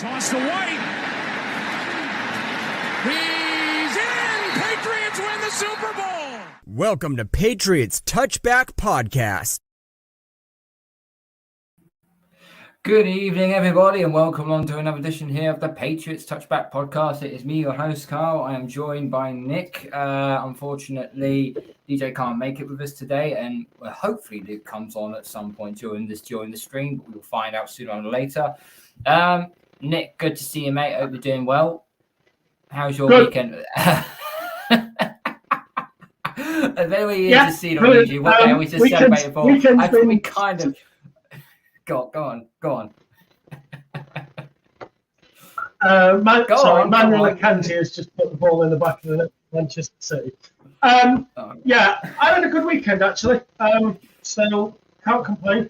Toss to White. He's in! Patriots win the Super Bowl! Welcome to Patriots Touchback Podcast. Good evening, everybody, and welcome on to another edition here of the Patriots Touchback Podcast. It is me, your host, Carl. I am joined by Nick. Unfortunately, DJ can't make it with us today, and hopefully Luke comes on at some point during the stream, but we will find out sooner or later. Nick, good to see you, mate. Hope you're doing well. How's your weekend? Very easy to see on YouTube. What day are we just celebrating for? I think we kind of... Go on. Manuel Akanji has just put the ball in the back of the net for Manchester City. Yeah, I had a good weekend actually. So can't complain.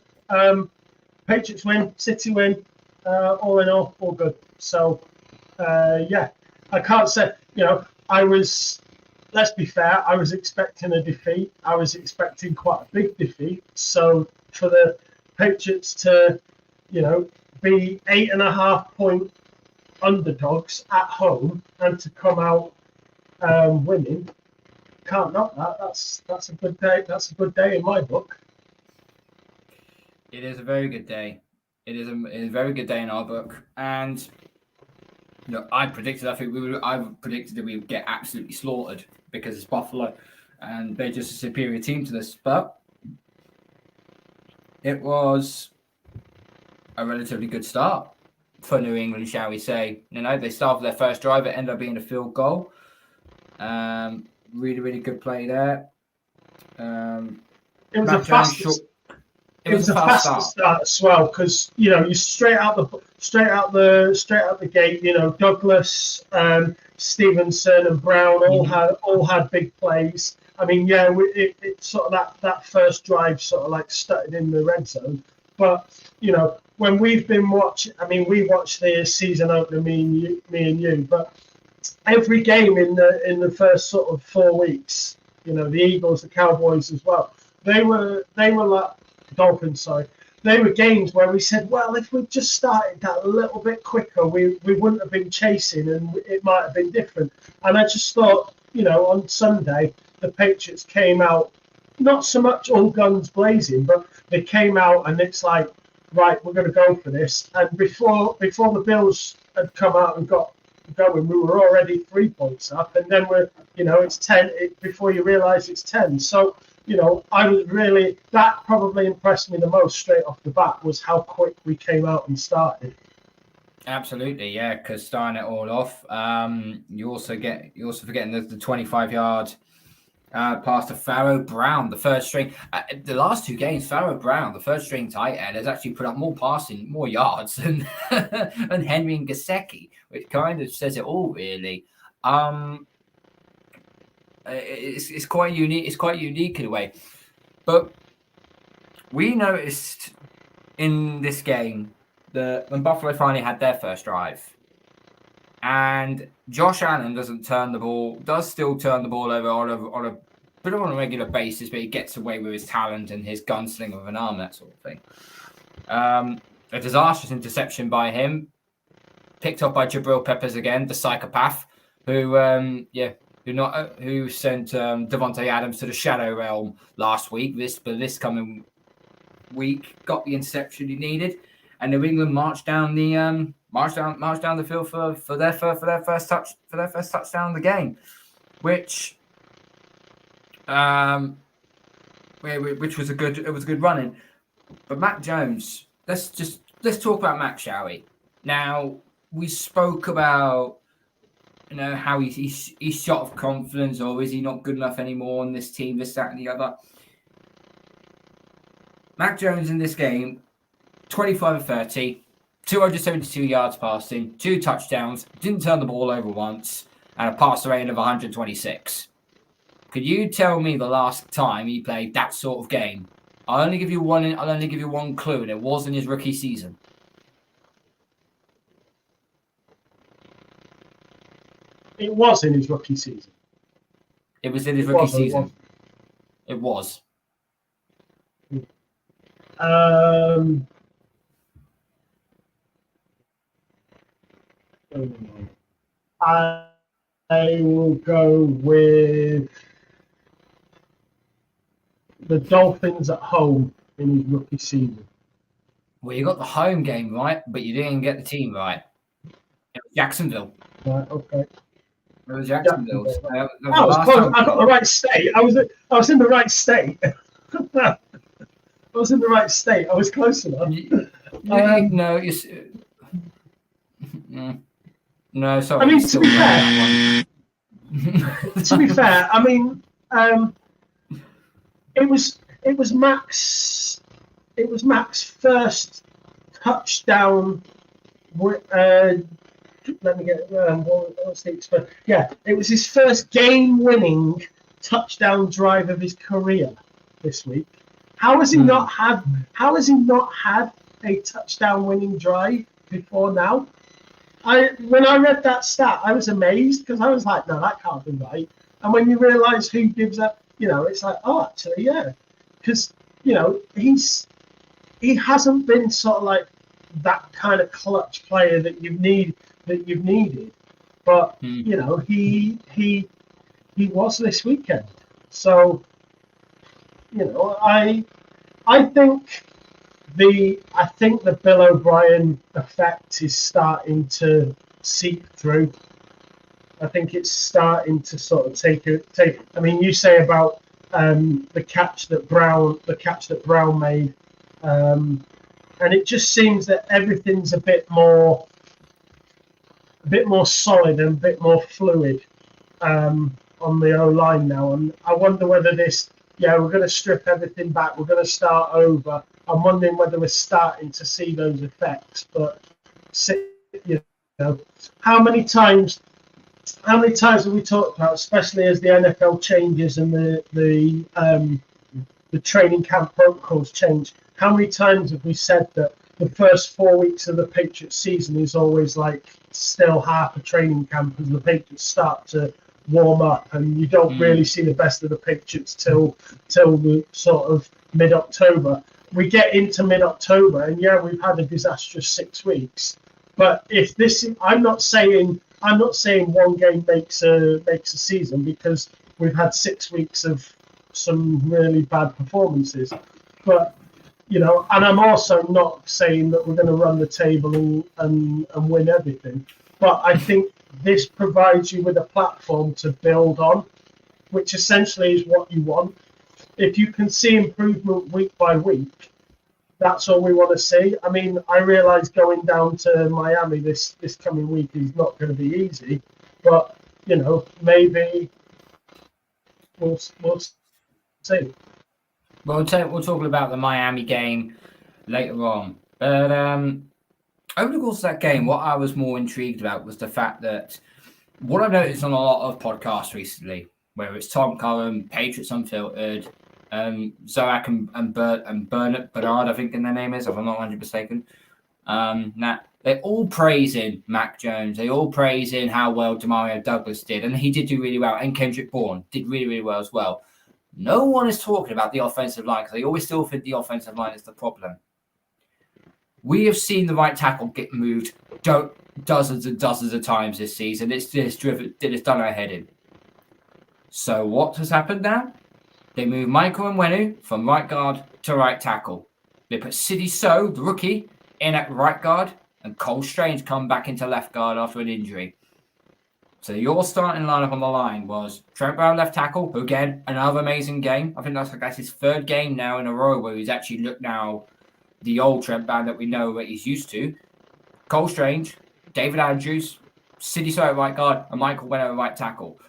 Patriots win, City win. All in all good. So yeah, I can't say. Let's be fair. I was expecting a defeat. I was expecting quite a big defeat. So for the Patriots to, be 8.5 point underdogs at home and to come out winning, can't knock that. That's a good day. That's a good day in my book. It is a very good day. It is a very good day in our book. And I predicted that we would get absolutely slaughtered because it's Buffalo, and they're just a superior team to this, but. It was a relatively good start for New England, shall we say. They started their first drive. It ended up being a field goal. Really, really good play there. It was a fast start as well, because you straight out the gate. Douglas, Stevenson, and Brown all had big plays. I mean, yeah, it sort of that first drive sort of like started in the red zone. But, when we've been watching, I mean, we watched the season opener, me and you, but every game in the first sort of 4 weeks, the Eagles, the Cowboys as well, they were like Dolphins, sorry. They were games where we said, well, if we just started that a little bit quicker, we wouldn't have been chasing and it might have been different. And I just thought, on Sunday, the Patriots came out, not so much all guns blazing, but they came out and it's like, right, we're going to go for this. And before the Bills had come out and got going, we were already 3 points up. And then it's 10 before you realise it's 10. So, I was really, that probably impressed me the most straight off the bat was how quick we came out and started. Absolutely, yeah, because starting it all off, you're also forgetting the 25-yard pass to Pharaoh Brown, the third string. The last two games, Pharaoh Brown, the third string tight end, has actually put up more yards than Henry and Gesicki, which kind of says it all, really. It's quite unique. It's quite unique in a way, but we noticed in this game that when Buffalo finally had their first drive, and Josh Allen does still turn the ball over on a bit of a regular basis, but he gets away with his talent and his gunslinger of an arm, that sort of thing. A disastrous interception by him, picked up by Jabril Peppers again, the psychopath, who sent Devontae Adams to the shadow realm last week. This coming week got the interception he needed, and New England marched down the field for their first touchdown of the game, which was a good running. But Mac Jones, let's talk about Mac, shall we? Now, we spoke about how he's shot of confidence, or is he not good enough anymore on this team, this, that, and the other. Mac Jones in this game, 25 of 30, 272 yards passing, 2 touchdowns, didn't turn the ball over once, and a passer rating of 126. Could you tell me the last time he played that sort of game? I'll only give you one clue, and it was in his rookie season. It was in his rookie season. It was in his rookie season. It was. I will go with the Dolphins at home in his rookie season. Well, you got the home game right, but you didn't get the team right. It was Jacksonville. Right, okay. It was Jacksonville. I was close. I got the right state. I was in the right state. I was in the right state. I was close enough. No, no, sorry. I mean, to be fair, I mean, it was Mac's first touchdown. Let me get what's the expression? Yeah, it was his first game-winning touchdown drive of his career this week. How has he not had a touchdown-winning drive before now? When I read that stat, I was amazed because I was like, no, that can't be right. And when you realise who gives up, it's like, oh, actually, yeah, because he hasn't been sort of like that kind of clutch player that you've needed, but he was this weekend. So I think the Bill O'Brien effect is starting to seep through. I think it's starting to sort of take. I mean, you say about the catch that Brown made, and it just seems that everything's a bit more solid and a bit more fluid on the O-line now. And I wonder whether we're going to strip everything back. We're going to start over. I'm wondering whether we're starting to see those effects. But how many times have we talked about, especially as the NFL changes and the training camp protocols change? How many times have we said that the first 4 weeks of the Patriots season is always like still half a training camp as the Patriots start to warm up, and you don't really see the best of the Patriots till the sort of mid-October. We get into mid-October, and we've had a disastrous 6 weeks. But if this, I'm not saying one game makes a season, because we've had 6 weeks of some really bad performances. But and I'm also not saying that we're going to run the table and win everything. But I think this provides you with a platform to build on, which essentially is what you want. If you can see improvement week by week, that's all we want to see. I mean, I realise going down to Miami this coming week is not going to be easy, but maybe we'll see. Well, we'll talk about the Miami game later on. But over the course of that game, what I was more intrigued about was the fact that what I've noticed on a lot of podcasts recently, whether it's Tom Cullen, Patriots Unfiltered, Zoak and Bernard, I think their name is, if I'm not 100% mistaken. They're all praising Mac Jones. They're all praising how well Demario Douglas did, and he did do really well. And Kendrick Bourne did really, really well as well. No one is talking about the offensive line, because they always still think the offensive line is the problem. We have seen the right tackle get moved dozens and dozens of times this season. It's done our head in. So what has happened now? They moved Michael Onwenu from right guard to right tackle. They put Sidney So, the rookie, in at right guard, and Cole Strange come back into left guard after an injury. So your starting lineup on the line was Trent Brown left tackle, who again, another amazing game. I think that's his third game now in a row where he's actually looked now the old Trent Brown that we know what he's used to. Cole Strange, David Andrews, Sidney So at right guard, and Michael Onwenu at right tackle.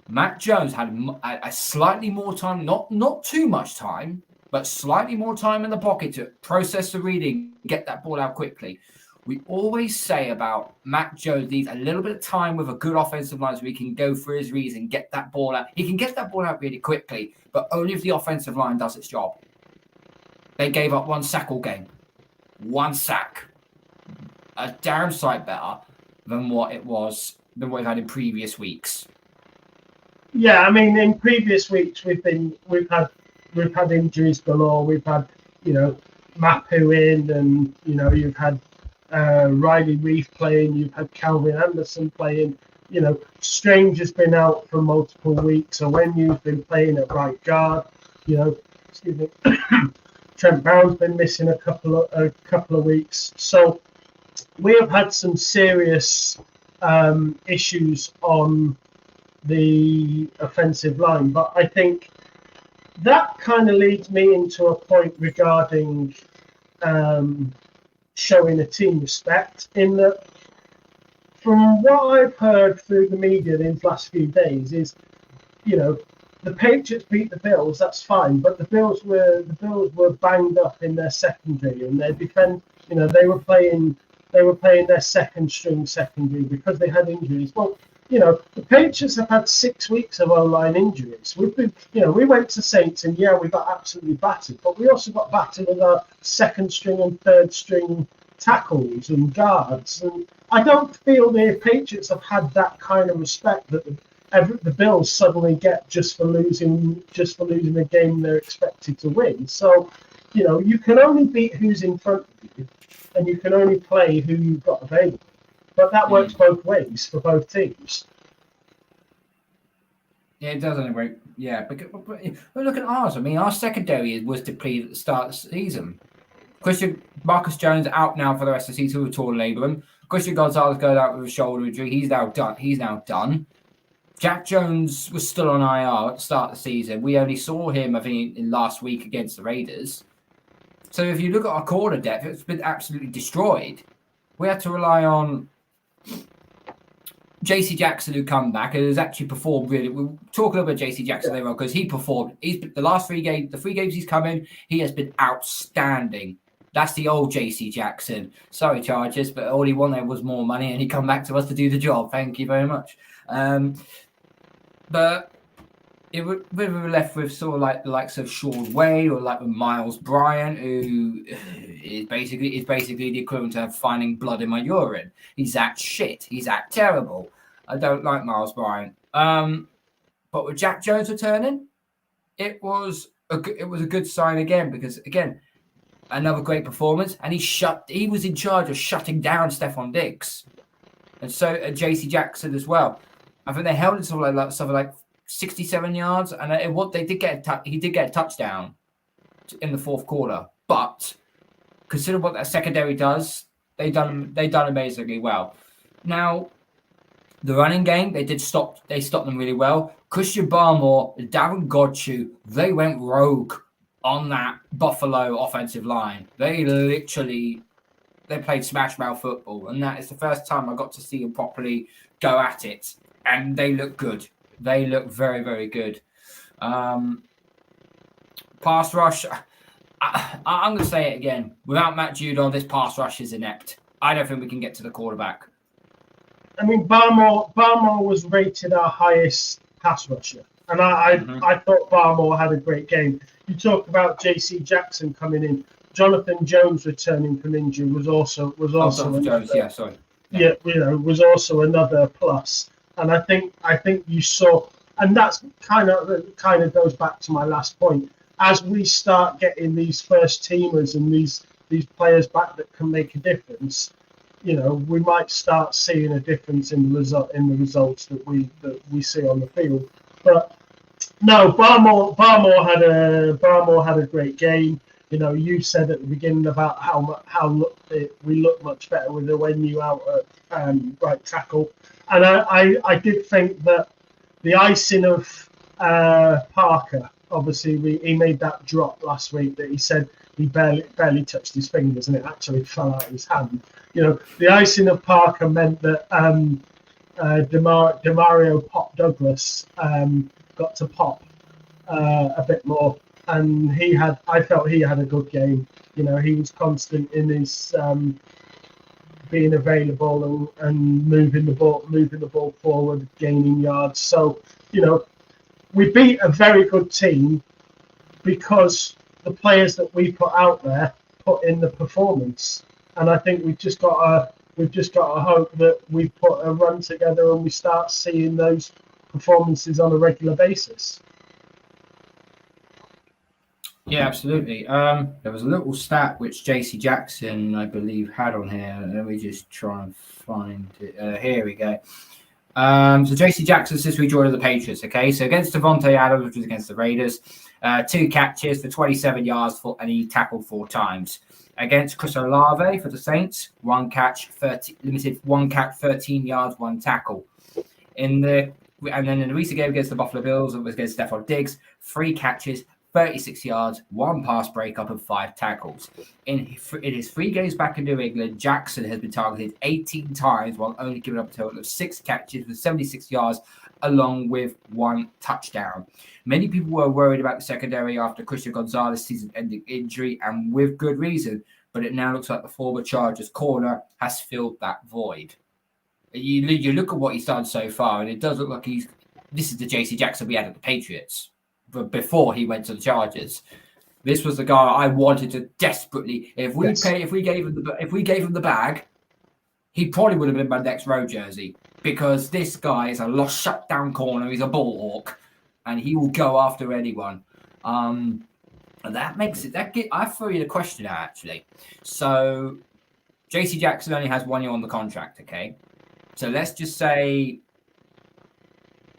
Mac Jones had a slightly more time, not too much time, but slightly more time in the pocket to process the reading, get that ball out quickly. We always say about Mac Jones needs a little bit of time with a good offensive line so he can go through his reads and get that ball out. He can get that ball out really quickly, but only if the offensive line does its job. They gave up 1 sack all game. 1 sack. A damn sight better than what we've had in previous weeks. Yeah, I mean, in previous weeks we've had injuries galore. We've had Mapu in, and you've had Riley Reef playing, you've had Calvin Anderson playing. Strange has been out for multiple weeks. So when you've been playing at right guard, excuse me, Trent Brown's been missing a couple of weeks. So we have had some serious issues on the offensive line, but I think that kind of leads me into a point regarding showing a team respect, in that from what I've heard through the media these last few days is, the Patriots beat the Bills, that's fine, but the Bills were banged up in their secondary, and their defense, they were playing their second string secondary because they had injuries. Well, the Patriots have had 6 weeks of O-line injuries. We went to Saints and we got absolutely battered, but we also got battered with our second string and third string tackles and guards. And I don't feel the Patriots have had that kind of respect that the Bills suddenly get just for losing a game they're expected to win. So, you can only beat who's in front of you, and you can only play who you've got available. But that works both ways for both teams. Yeah, it does anyway. Yeah, but look at ours. I mean, our secondary was depleted at the start of the season. Marcus Jones out now for the rest of the season with torn labrum. Christian Gonzalez goes out with a shoulder injury. He's now done. Jack Jones was still on IR at the start of the season. We only saw him, I think, in last week against the Raiders. So if you look at our corner depth, it's been absolutely destroyed. We had to rely on JC Jackson, who come back and has actually performed really. We'll talk a little bit about JC Jackson later on, because he performed. The 3 games he's come in, he has been outstanding. That's the old JC Jackson. Sorry, Chargers, but all he wanted was more money, and he come back to us to do the job. Thank you very much. But we were left with sort of like the likes of Sean Wade or like with Miles Bryant, who is basically the equivalent of finding blood in my urine. He's that shit. He's that terrible. I don't like Miles Bryant. But with Jack Jones returning, it was a good sign again, because again, another great performance, and he was in charge of shutting down Stephon Diggs, and so JC Jackson as well. I think they held it something like 67 yards, and he did get a touchdown in the fourth quarter. But consider what that secondary does. They done amazingly well. Now, the running game, they stopped them really well. Christian Barmore, Darren Godchaux, they went rogue on that Buffalo offensive line. They played smash mouth football, and that is the first time I got to see them properly go at it. And they look good. They look very, very good. Pass rush, I'm going to say it again. Without Matt Judon, this pass rush is inept. I don't think we can get to the quarterback. I mean, Barmore was rated our highest pass rusher. And I thought Barmore had a great game. You talk about JC Jackson coming in. Jonathan Jones returning from injury was also Jones, yeah, sorry. Yeah, was also another plus. And I think you saw, and that's kind of goes back to my last point. As we start getting these first teamers and these players back that can make a difference, we might start seeing a difference in the results that we see on the field. But no, Barmore had a great game. You said at the beginning about how we look much better with the Owenu out at right tackle. And I did think that the icing of Parker, obviously he made that drop last week that he said he barely touched his fingers and it actually fell out of his hand. The icing of Parker meant that Demario Pop Douglas got to pop a bit more, and I felt he had a good game. He was constant in his being available and moving the ball forward, gaining yards. So, we beat a very good team because the players that we put out there put in the performance. And I think we've just got to hope that we put a run together and we start seeing those performances on a regular basis. Yeah, absolutely. There was a little stat which JC Jackson, I believe, had on here. Let me just try and find it. Here we go. So JC Jackson since we joined the Patriots, okay? So against Devontae Adams, which was against the Raiders, 2 catches for 27 yards, and he tackled 4 times. Against Chris Olave for the Saints, 1 catch, 13 yards, 1 tackle. And then in the recent game against the Buffalo Bills, it was against Stephon Diggs, 3 catches, 36 yards, 1 pass breakup, and 5 tackles. In his 3 games back in New England, Jackson has been targeted 18 times while only giving up a total of 6 catches with 76 yards, along with 1 touchdown. Many people were worried about the secondary after Christian Gonzalez's season-ending injury, and with good reason, but it now looks like the former Chargers corner has filled that void. You look at what he's done so far, and it does look like this is the JC Jackson we had at the Patriots, but before he went to the Chargers. This was the guy I wanted to desperately. If we gave him the bag, he probably would have been my next road jersey, because this guy is a lost shutdown corner. He's a ball hawk, and he will go after anyone. And that makes it. I throw you the question out actually. So JC Jackson only has 1 year on the contract. Okay. So let's just say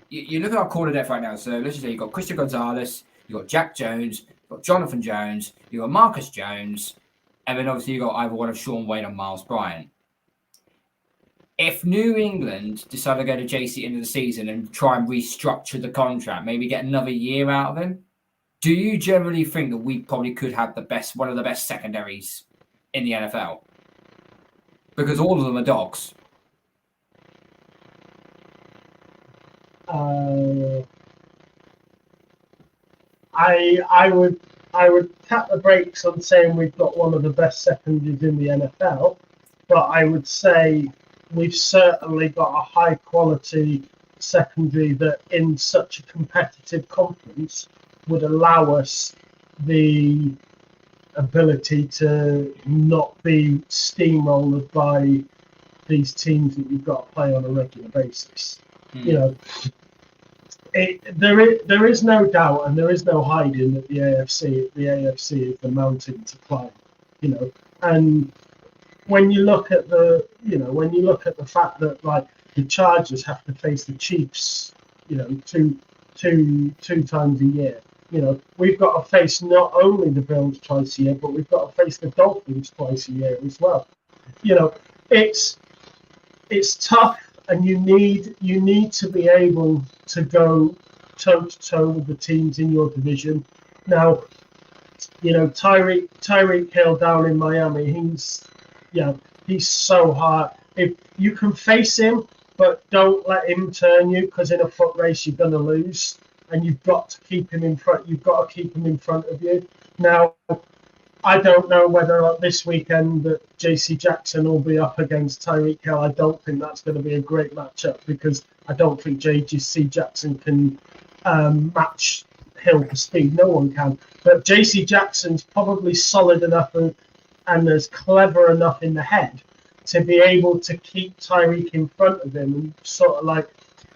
you look at our corner depth right now. So let's just say you've got Christian Gonzalez, you've got Jack Jones, you've got Jonathan Jones, you've got Marcus Jones, and then obviously you've got either one of Sean Wayne or Miles Bryant. If New England decide to go to JC into the season and try and restructure the contract, maybe get another year out of him, do you generally think that we probably could have one of the best secondaries in the NFL? Because all of them are dogs. I would tap the brakes on saying we've got one of the best secondaries in the NFL, but I would say we've certainly got a high quality secondary that in such a competitive conference would allow us the ability to not be steamrolled by these teams that you've got to play on a regular basis. You know, there is no doubt and there is no hiding that the AFC is the mountain to climb. You know, and when you look at the fact that like the Chargers have to face the Chiefs, you know, two times a year. You know, we've got to face not only the Bills twice a year, but we've got to face the Dolphins twice a year as well. You know, it's tough. And you need to be able to go toe to toe with the teams in your division. Now, you know, Tyreek Hill down in Miami, he's so hard. If you can face him, but don't let him turn you, because in a foot race you're gonna lose, and you've got to keep him in front. You've got to keep him in front of you. Now, I don't know whether this weekend that JC Jackson will be up against Tyreek Hill. I don't think that's going to be a great matchup, because I don't think JC Jackson can match Hill for speed. No one can. But JC Jackson's probably solid enough and is clever enough in the head to be able to keep Tyreek in front of him, and sort of like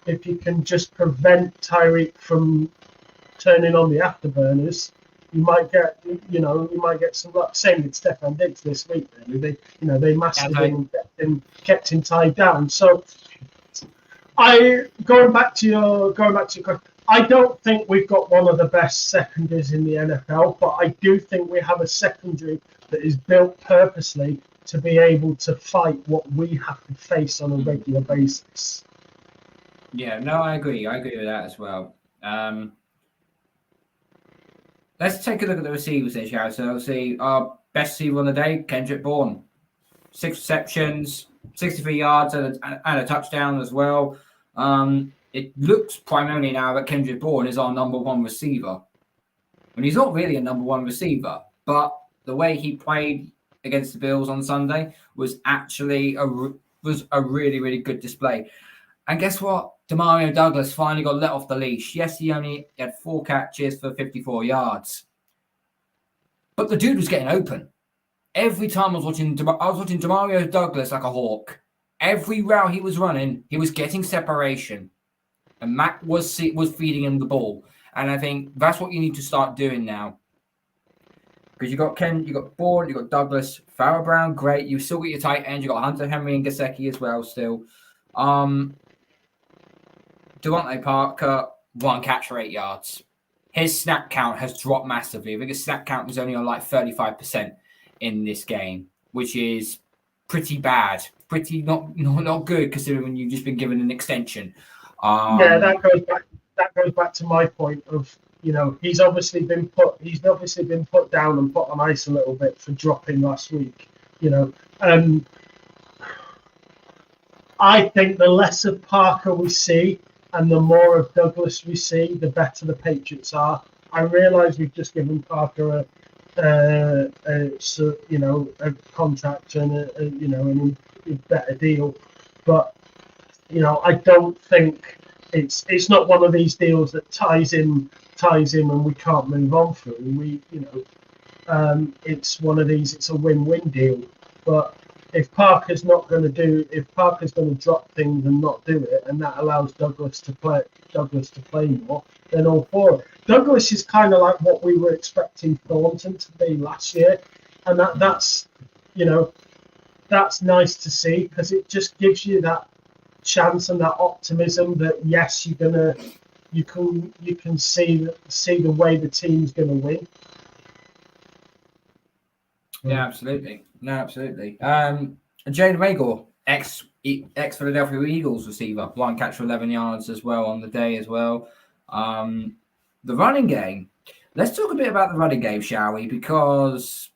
if you can just prevent Tyreek from turning on the afterburners, you might get some luck. Same with Stephon Diggs this week. Really, they mastered him and kept him tied down. So, going back to your question, I don't think we've got one of the best secondaries in the NFL, but I do think we have a secondary that is built purposely to be able to fight what we have to face on a regular basis. Yeah, no, I agree. I agree with that as well. Let's take a look at the receivers this year. So obviously our best receiver on the day, Kendrick Bourne. 6 receptions, 63 yards and a touchdown as well. It looks primarily now that Kendrick Bourne is our number 1 receiver. And he's not really a number 1 receiver, but the way he played against the Bills on Sunday was actually a really, really good display. And guess what? Demario Douglas finally got let off the leash. Yes, he only had 4 catches for 54 yards. But the dude was getting open. Every time I was watching Demario Douglas like a hawk. Every route he was running, he was getting separation. And Mac was feeding him the ball. And I think that's what you need to start doing now. Because you got Ken, you got Bourne, you got Douglas, Farrell Brown, great. You still got your tight end. You got Hunter Henry and Gesicki as well. Still, Devontae Parker, 1 catch for 8 yards. His snap count has dropped massively. I think his snap count was only on like 35% in this game, which is pretty bad. Pretty not good considering when you've just been given an extension. That goes back to my point of, he's obviously been put down and put on ice a little bit for dropping last week. I think the less of Parker we see and the more of Douglas we see, the better the Patriots are. I realise we've just given Parker a contract and a better deal, but I don't think it's not one of these deals that ties in and we can't move on through. It's one of these. It's a win-win deal, but if Parker's going to drop things and not do it, and that allows Douglas to play more, then all for it. Douglas is kind of like what we were expecting Thornton to be last year, and that's nice to see because it just gives you that chance and that optimism that yes, you can see the way the team's going to win. Yeah, absolutely. No, absolutely. Jalen Rager, ex Philadelphia Eagles receiver, 1 catch for 11 yards as well on the day as well. The running game. Let's talk a bit about the running game, shall we? Because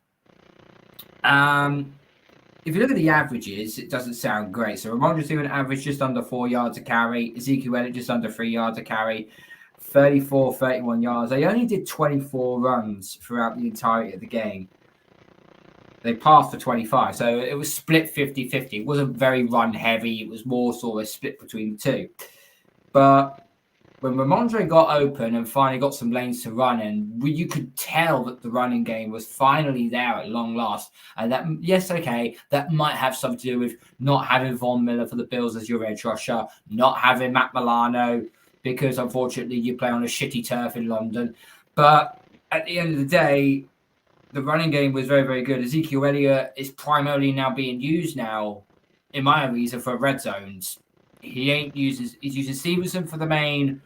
if you look at the averages, it doesn't sound great. So Ramondre Stevenson averaged just under 4 yards a carry. Ezekiel Elliott just under 3 yards a carry. 31 yards. They only did 24 runs throughout the entirety of the game. They passed for 25. So it was split 50-50. It wasn't very run heavy. It was more sort of a split between the two. But when Ramondre got open and finally got some lanes to run in, you could tell that the running game was finally there at long last. And that might have something to do with not having Von Miller for the Bills as your edge rusher, not having Matt Milano, because unfortunately you play on a shitty turf in London. But at the end of the day, the running game was very, very good. Ezekiel Elliott is primarily now being used now, in my reason, for red zones. He's using Stevenson for the main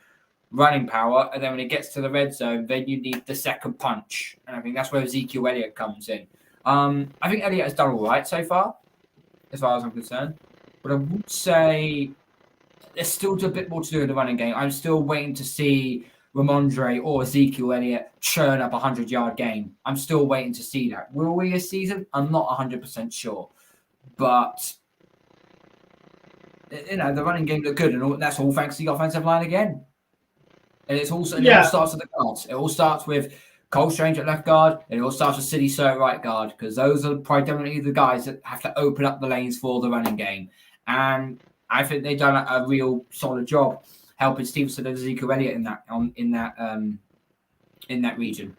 running power, and then when it gets to the red zone, then you need the second punch. And I think that's where Ezekiel Elliott comes in. I think Elliott has done all right so far as I'm concerned. But I would say there's still a bit more to do in the running game. I'm still waiting to see Ramondre or Ezekiel Elliott churn up a 100-yard game. I'm still waiting to see that. Will we this season? I'm not 100% sure. But, the running game looked good, and that's all thanks to the offensive line again. And it all starts with the guards. It all starts with Cole Strange at left guard, and it all starts with Sidney Sir at right guard, because those are predominantly the guys that have to open up the lanes for the running game. And I think they've done a real solid job helping Stevenson and Ezekiel Elliott in that region.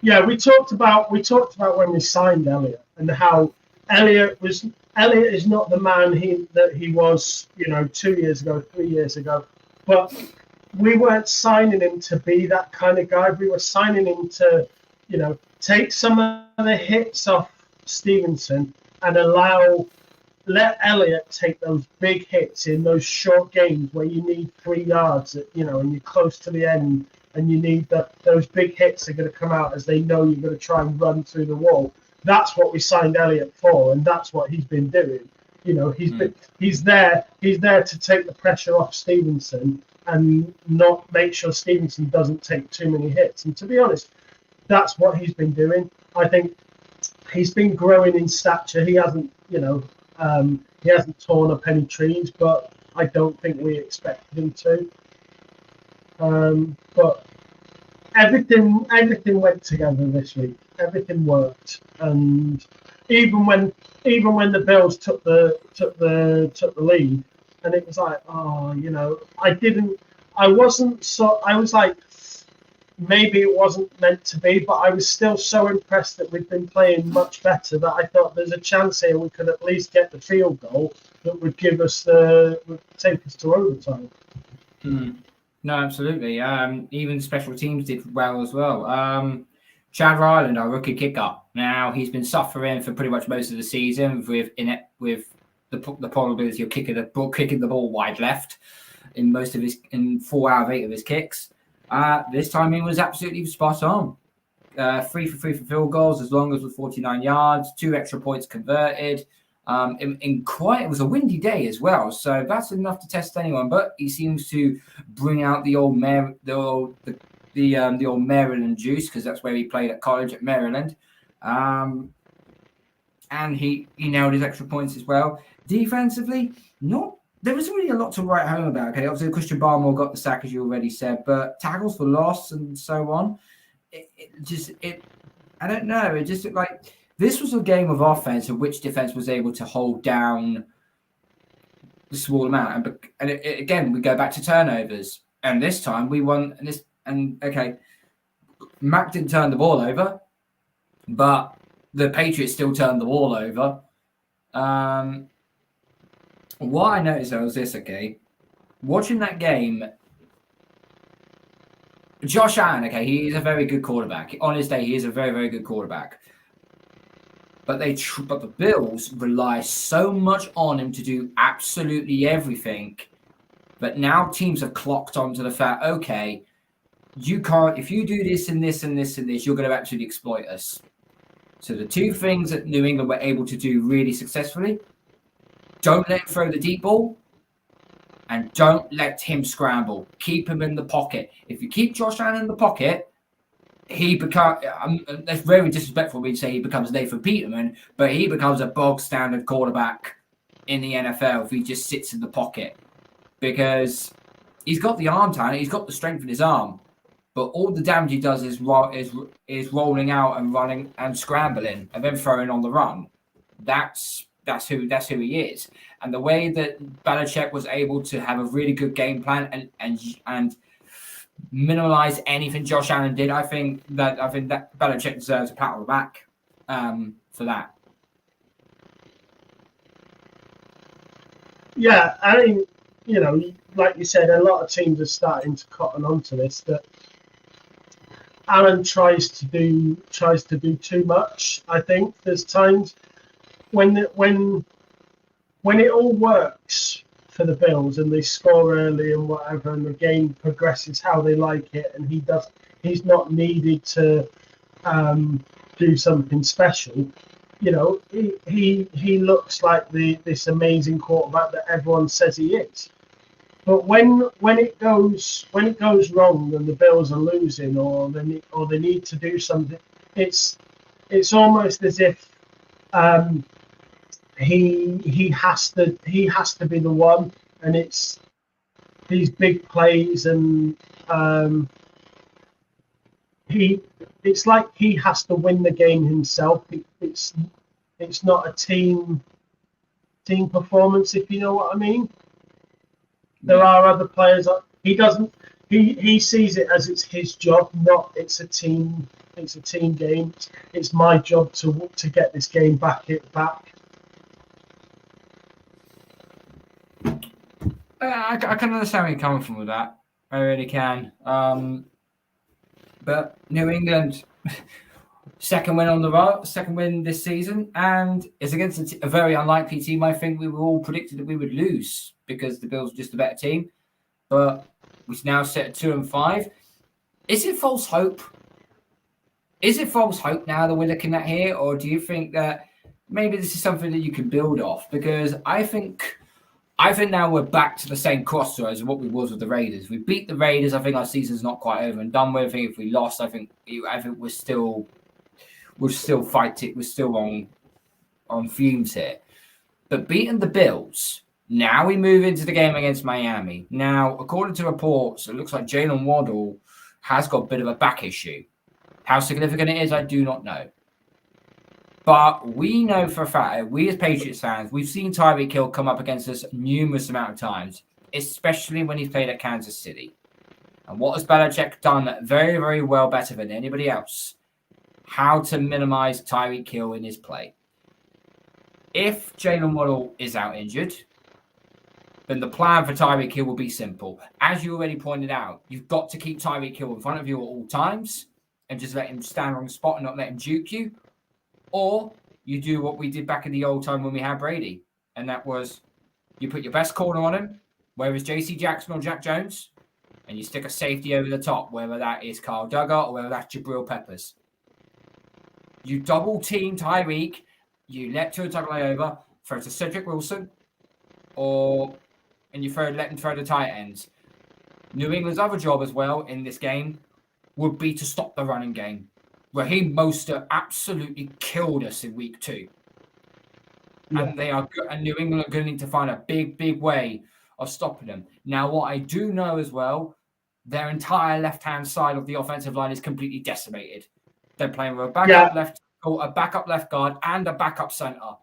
Yeah, we talked about when we signed Elliott and how Elliott is not the man he was 2 years ago, 3 years ago, but we weren't signing him to be that kind of guy. We were signing him to take some of the hits off Stevenson and let Elliott take those big hits in those short games where you need 3 yards, and you're close to the end, and you need those big hits are going to come out as they know you're going to try and run through the wall. That's what we signed Elliott for, and that's what he's been doing. He's there to take the pressure off Stevenson and not make sure Stevenson doesn't take too many hits. And to be honest, that's what he's been doing. I think he's been growing in stature. He hasn't torn up any trees, but I don't think we expected him to. But everything went together this week. Everything worked, and even when the Bills took the lead, and it was like, I was like, maybe it wasn't meant to be, but I was still so impressed that we'd been playing much better that I thought there's a chance here we could at least get the field goal that would take us to overtime. No, absolutely. Even special teams did well as well. Chad Ryland, our rookie kicker. Now he's been suffering for pretty much most of the season with the probability of kicking the ball wide left in 4 out of 8 of his kicks. This time he was absolutely spot on. 3 for 3 for field goals, as long as with 49 yards, 2 extra points converted. It was a windy day as well, so that's enough to test anyone. But he seems to bring out the old Maryland juice, because that's where he played at college at Maryland. And he nailed his extra points as well. Defensively, there wasn't really a lot to write home about. Okay, obviously Christian Barmore got the sack, as you already said, but tackles for loss and so on. I don't know. It just looked like this was a game of offense in which defense was able to hold down the small amount. And again, we go back to turnovers. And this time we won. Okay, Mac didn't turn the ball over, but the Patriots still turned the ball over. What I noticed was this, okay? Watching that game, Josh Allen, okay, he's a very good quarterback. On his day, he is a very, very good quarterback. But the Bills rely so much on him to do absolutely everything. But now teams have clocked onto the fact, okay, you can't, if you do this and this and this and this, you're going to absolutely exploit us. So the 2 things that New England were able to do really successfully: don't let him throw the deep ball, and don't let him scramble. Keep him in the pocket. If you keep Josh Allen in the pocket, he becomes, that's very disrespectful when you say he becomes Nathan Peterman, but he becomes a bog standard quarterback in the NFL if he just sits in the pocket, because he's got the arm talent, he's got the strength in his arm, but all the damage he does is rolling out and running and scrambling and then throwing on the run. That's who he is. And the way that Belichick was able to have a really good game plan and minimize anything Josh Allen did, I think that Belichick deserves a pat on the back for that. Yeah, I mean, like you said, a lot of teams are starting to cotton onto this, that Allen tries to do too much. I think there's times when it all works for the Bills and they score early and whatever, and the game progresses how they like it, and he's not needed to do something special. He looks like this amazing quarterback that everyone says he is. But when it goes wrong and the Bills are losing, or they need to do something, it's almost as if he has to be the one, and it's these big plays, and it's like he has to win the game himself. It's not a team performance, if you know what I mean. There are other players. He sees it as it's his job, not it's a team game. It's my job to get this game back. I can understand where you're coming from with that. I really can. But New England, second win this season, and it's against a very unlikely team. I think we were all predicted that we would lose because the Bills are just a better team. But we now sit at 2-5. Is it false hope? Is it false hope now that we're looking at here, or do you think that maybe this is something that you can build off? Because I think now we're back to the same crossroads of what we was with the Raiders. If we beat the Raiders, I think our season's not quite over and done with. I think if we lost, I think we'll still fight it. We're still on fumes here. But beating the Bills, now we move into the game against Miami. Now, according to reports, it looks like Jalen Waddle has got a bit of a back issue. How significant it is, I do not know. But we know for a fact, we as Patriots fans, we've seen Tyreek Hill come up against us numerous amount of times, especially when he's played at Kansas City. And what has Belichick done very, very well, better than anybody else? How to minimize Tyreek Hill in his play. If Jalen Waddle is out injured, then the plan for Tyreek Hill will be simple. As you already pointed out, you've got to keep Tyreek Hill in front of you at all times. and just let him stand on the spot and not let him juke you, or you do what we did back in the old time when we had Brady, and that was you put your best corner on him, whether it's JC Jackson or Jack Jones, and you stick a safety over the top, whether that is Kyle Duggar or whether that's Jabril Peppers. You double team Tyreek, you let Tua Tagovailoa throw to Cedric Wilson, and you let him throw the tight ends. New England's other job as well in this game would be to stop the running game. Raheem Mostert absolutely killed us in week 2. Yeah. And New England are going to need to find a big way of stopping them. Now, what I do know as well, their entire left-hand side of the offensive line is completely decimated. They're playing with a backup left guard, and a backup center.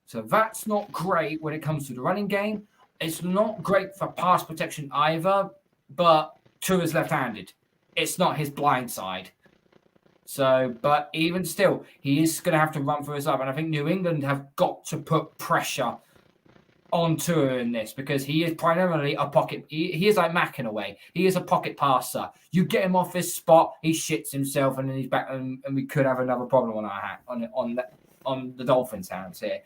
So that's not great when it comes to the running game. It's not great for pass protection either, but Tua's left-handed. It's not his blind side. So, but even still, he is going to have to run for his up. And I think New England have got to put pressure on Tua in this, because he is primarily a pocket. He is like Mac in a way. He is a pocket passer. You get him off his spot, he shits himself, and then he's back, and we could have another problem on our on the Dolphins' hands here.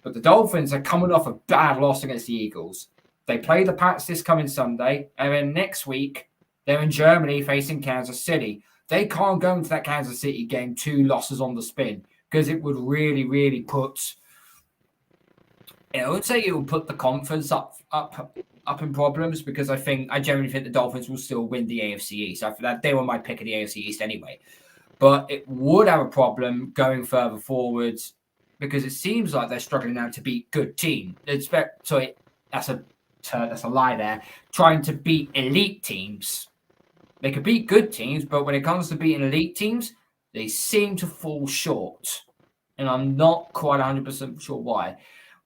But the Dolphins are coming off a bad loss against the Eagles. They play the Pats this coming Sunday, and then next week they're in Germany facing Kansas City. They can't go into that Kansas City game 2 losses on the spin, because it would really put. I would say it will put the conference up in problems, because I generally think the Dolphins will still win the AFC East. After that, they were my pick of the AFC East anyway. But it would have a problem going further forwards, because it seems like they're struggling now to beat good teams. Sorry, that's a lie there. Trying to beat elite teams. They could beat good teams, but when it comes to beating elite teams, they seem to fall short. And I'm not quite 100% sure why.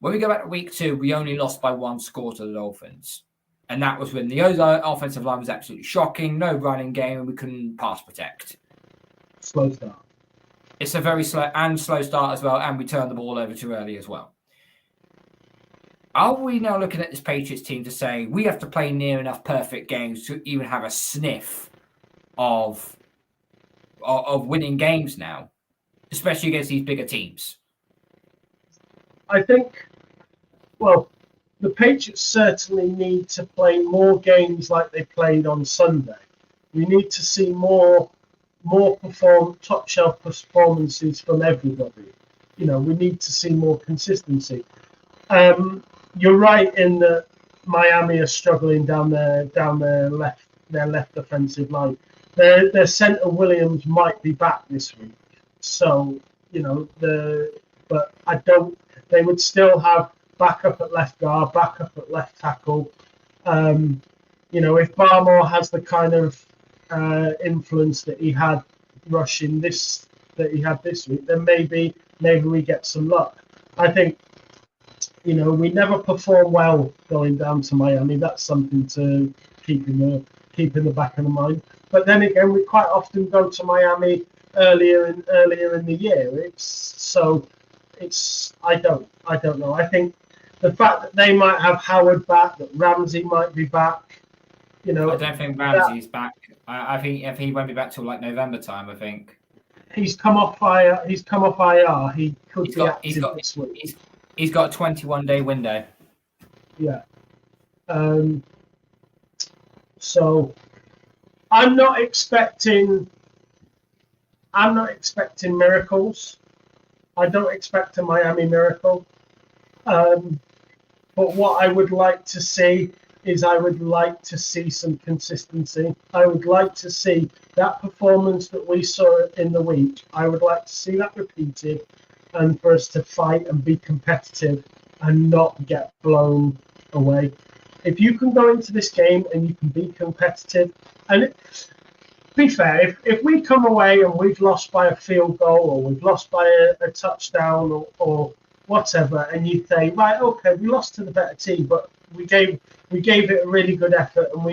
When we go back to week 2, we only lost by 1 score to the Dolphins. And that was when the offensive line was absolutely shocking. No running game, and we couldn't pass protect. Slow start. It's a very slow start as well, and we turned the ball over too early as well. Are we now looking at this Patriots team to say we have to play near enough perfect games to even have a sniff of winning games now, especially against these bigger teams? I think, well, the Patriots certainly need to play more games like they played on Sunday. We need to see more top shelf performances from everybody. We need to see more consistency. You're right in that Miami are struggling down their left offensive line. Their center Williams might be back this week, so but I don't. They would still have backup at left guard, backup at left tackle. If Barmore has the kind of influence that he had rushing this week, then maybe we get some luck. I think, we never perform well going down to Miami. That's something to keep in the back of the mind. But then again, we quite often go to Miami earlier in the year. I don't know. I think the fact that they might have Howard back, that Ramsey might be back. I don't think Ramsey's back. I think he won't be back till like November time. I think he's come off IR. He could be active this week. He's got a 21-day window. Yeah. So I'm not expecting miracles. I don't expect a Miami miracle. But what I would like to see is some consistency. I would like to see that performance that we saw in the week. I would like to see that repeated, and for us to fight and be competitive and not get blown away. If you can go into this game and you can be competitive, and be fair, if we come away and we've lost by a field goal, or we've lost by a touchdown, or whatever, and you say, right, okay, we lost to the better team, but we gave it a really good effort, and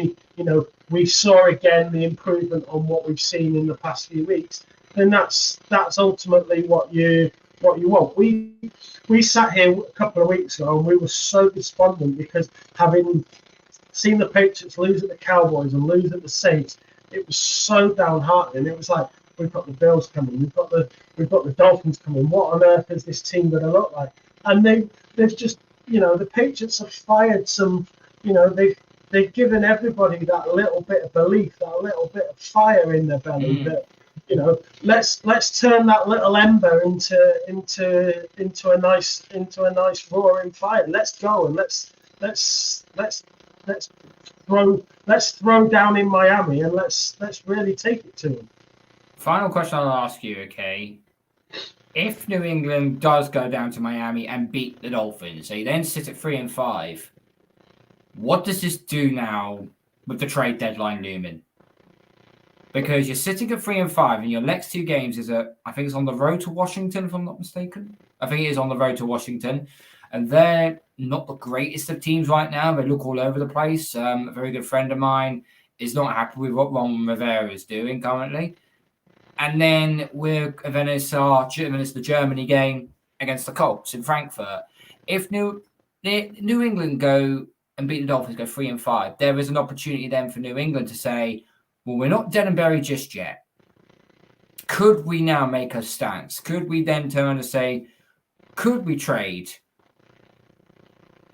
we saw again the improvement on what we've seen in the past few weeks, then that's ultimately what you want. We sat here a couple of weeks ago and we were so despondent, because having seen the Patriots lose at the Cowboys and lose at the Saints, it was so downheartening. It was like, the Bills coming, we've got the Dolphins coming. What on earth is this team going to look like? And they've just, the Patriots have fired some, they've given everybody that little bit of belief, that little bit of fire in their belly that, let's turn that little ember into a nice roaring fire. Let's go and let's throw down in Miami and let's really take it to them. Final question I'll ask you, okay? If New England does go down to Miami and beat the Dolphins, they then sit at 3-5. What does this do now with the trade deadline looming? Because you're sitting at 3-5, and your next two games I think it's on the road to Washington, if I'm not mistaken. I think it is on the road to Washington, and they're not the greatest of teams right now. They look all over the place. A very good friend of mine is not happy with what Ron Rivera is doing currently. And then it's the Germany game against the Colts in Frankfurt. If New England go and beat the Dolphins, go 3-5, there is an opportunity then for New England to say, well, we're not dead and buried just yet. Could we now make a stance? Could we then turn and say, could we trade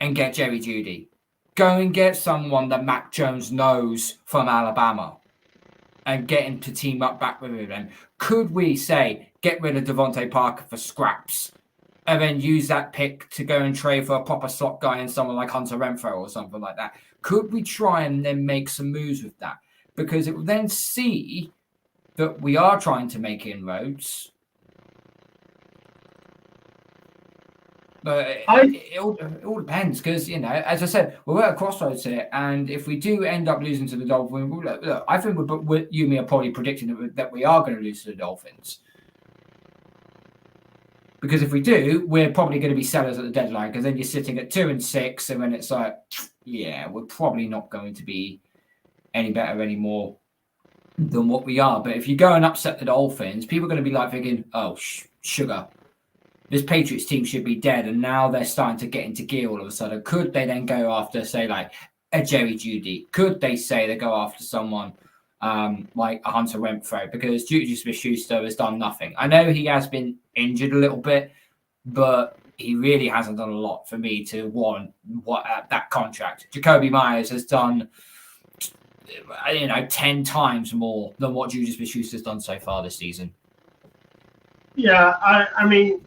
and get Jerry Jeudy? Go and get someone that Mac Jones knows from Alabama and get him to team up back with him. Could we say, get rid of Devontae Parker for scraps and then use that pick to go and trade for a proper slot guy and someone like Hunter Renfrow or something like that? Could we try and then make some moves with that? Because it will then see that we are trying to make inroads. But it all depends because, as I said, we're at a crossroads here. And if we do end up losing to the Dolphins, look, I think you and me are probably predicting that we are going to lose to the Dolphins. Because if we do, we're probably going to be sellers at the deadline because then you're sitting at 2-6 and then it's like, yeah, we're probably not going to be any better anymore than what we are. But if you go and upset the Dolphins, people are going to be like thinking, oh, sugar. This Patriots team should be dead, and now they're starting to get into gear all of a sudden. Could they then go after, say, like a Jerry Jeudy? Could they say they go after someone like a Hunter Renfrow? Because Juju Smith-Schuster has done nothing. I know he has been injured a little bit, but he really hasn't done a lot for me to warrant that contract. Jacoby Myers has done, 10 times more than what Juju Smith-Schuster's done so far this season. Yeah, I mean,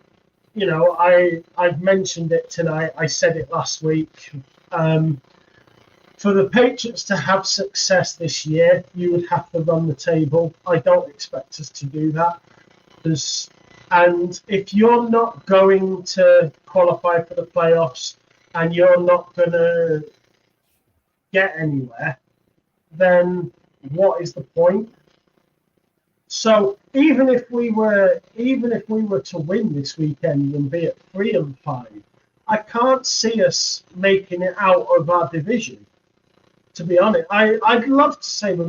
I've mentioned it tonight. I said it last week. For the Patriots to have success this year, you would have to run the table. I don't expect us to do that. And if you're not going to qualify for the playoffs and you're not going to get anywhere, then what is the point? So even if we were to win this weekend and be at 3-5, I can't see us making it out of our division. To be honest, I'd love to say we're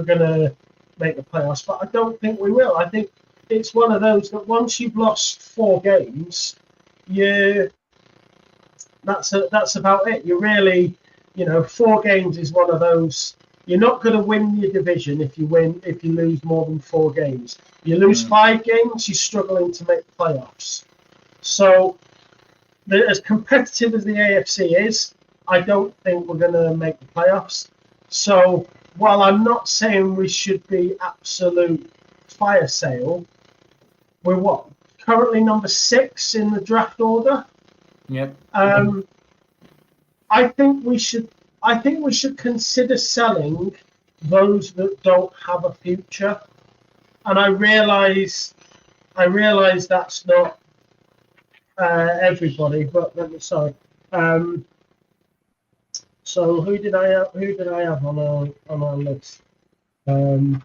gonna make the playoffs, but I don't think we will. I think it's one of those that once you've lost 4 games, that's about it. You really, 4 games is one of those. You're not going to win your division if you lose more than 4 games. You lose 5 games, you're struggling to make the playoffs. So, as competitive as the AFC is, I don't think we're going to make the playoffs. So, while I'm not saying we should be absolute fire sale, we're currently number 6 in the draft order. Yep. I think we should consider selling those that don't have a future. And I realise that's not everybody, but sorry. So who did I have on our list? I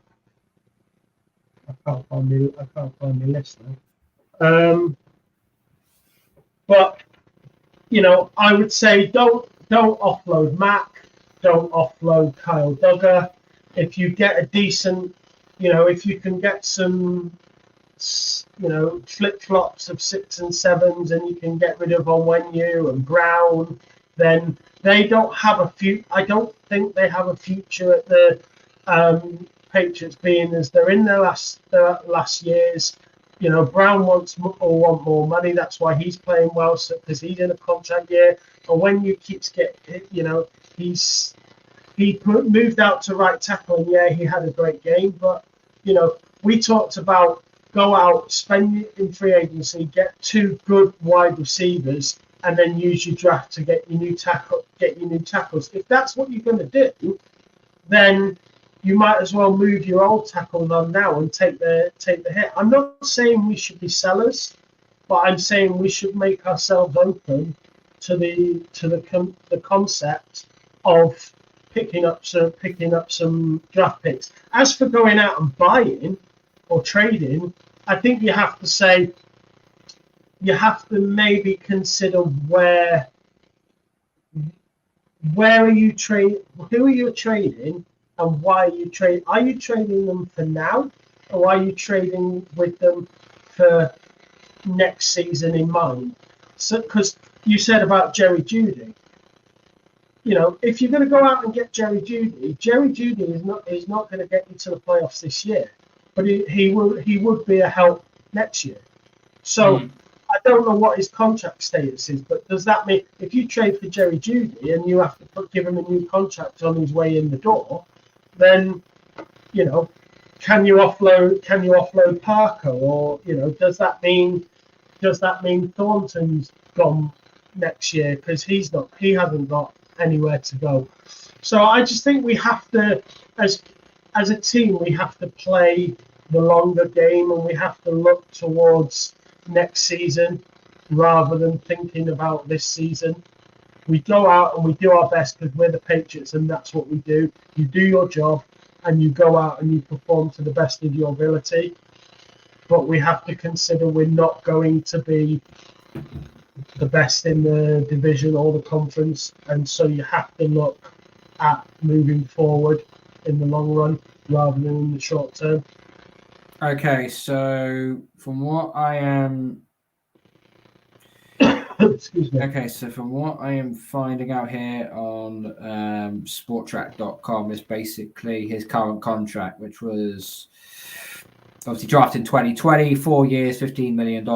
can't find the list now. But I would say don't offload Mac, don't offload Kyle Duggar. If you get a decent, if you can get some, flip flops of 6 and 7s, and you can get rid of Onwenu and Brown, then they don't have a future. I don't think they have a future at Patriots being as they're in their last years. You know, Brown wants more money. That's why he's playing well, because he's in a contract year. And when you keep getting, you know, he moved out to right tackle, and yeah, he had a great game. But you know, we talked about go out, spend in free agency, get 2 good wide receivers, and then use your draft to get your new tackles. If that's what you're going to do, then you might as well move your old tackle on now and take the hit. I'm not saying we should be sellers, but I'm saying we should make ourselves open to the concept of picking up some draft picks. As for going out and buying or trading, I think you have to maybe consider where are you who are you trading, and why are you trading? Are you trading them for now, or are you trading with them for next season in mind? So, because you said about Jerry Jeudy, you know, if you're going to go out and get Jerry Jeudy is not going to get you to the playoffs this year, but he would be a help next year. So I don't know what his contract status is, but does that mean if you trade for Jerry Jeudy and you have to give him a new contract on his way in the door, then, you know, can you offload Parker, or, you know, does that mean Thornton's gone next year because he hasn't got anywhere to go? So I just think we have to, as a team, we have to play the longer game, and we have to look towards next season rather than thinking about this season. We go out and we do our best because we're the Patriots, and that's what we do. You do your job and you go out and you perform to the best of your ability. But we have to consider we're not going to be the best in the division or the conference, and so you have to look at moving forward in the long run rather than in the short term. Okay, so from what I am Excuse me. Okay, so from what I am finding out here on sporttrack.com is basically his current contract, which was obviously drafted in 2020, 4 years, $15 million.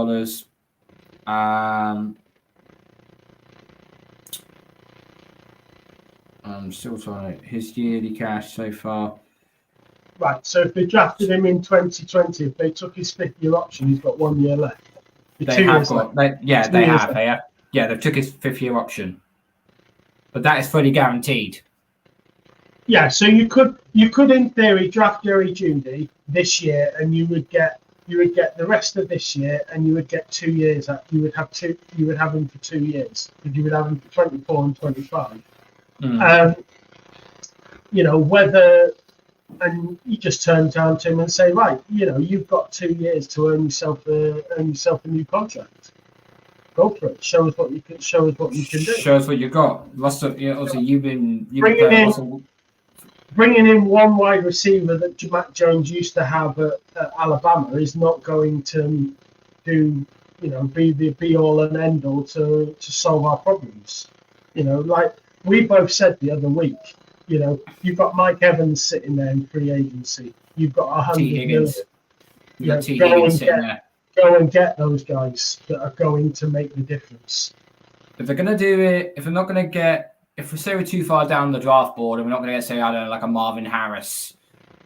I'm still trying his yearly cash so far. Right, so if they drafted him in 2020, if they took his 5th-year option, he's got 1 year left. They have. They've took his 5th-year option, but that is fully guaranteed. Yeah, so you could in theory draft Jerry Jeudy this year, and you would get the rest of this year, and you would get 2 years. You would have him for 2 years, because you would have him for 24 and 25. You know, and you just turn down to him and say, right, you know, you've got 2 years to earn yourself a new contract. Go for it. Show us what you can do. Show us what you got. Also, you've been bringing in one wide receiver that Mac Jones used to have at Alabama is not going to be the be all and end all to solve our problems. You know, like we both said the other week, you know, you've got Mike Evans sitting there in free agency. You've got 100 million. You've got T. Higgins sitting there. Go and get those guys that are going to make the difference. If they're going to do it, if we're say we're too far down the draft board and we're not going to get, say, I don't know, like a Marvin Harris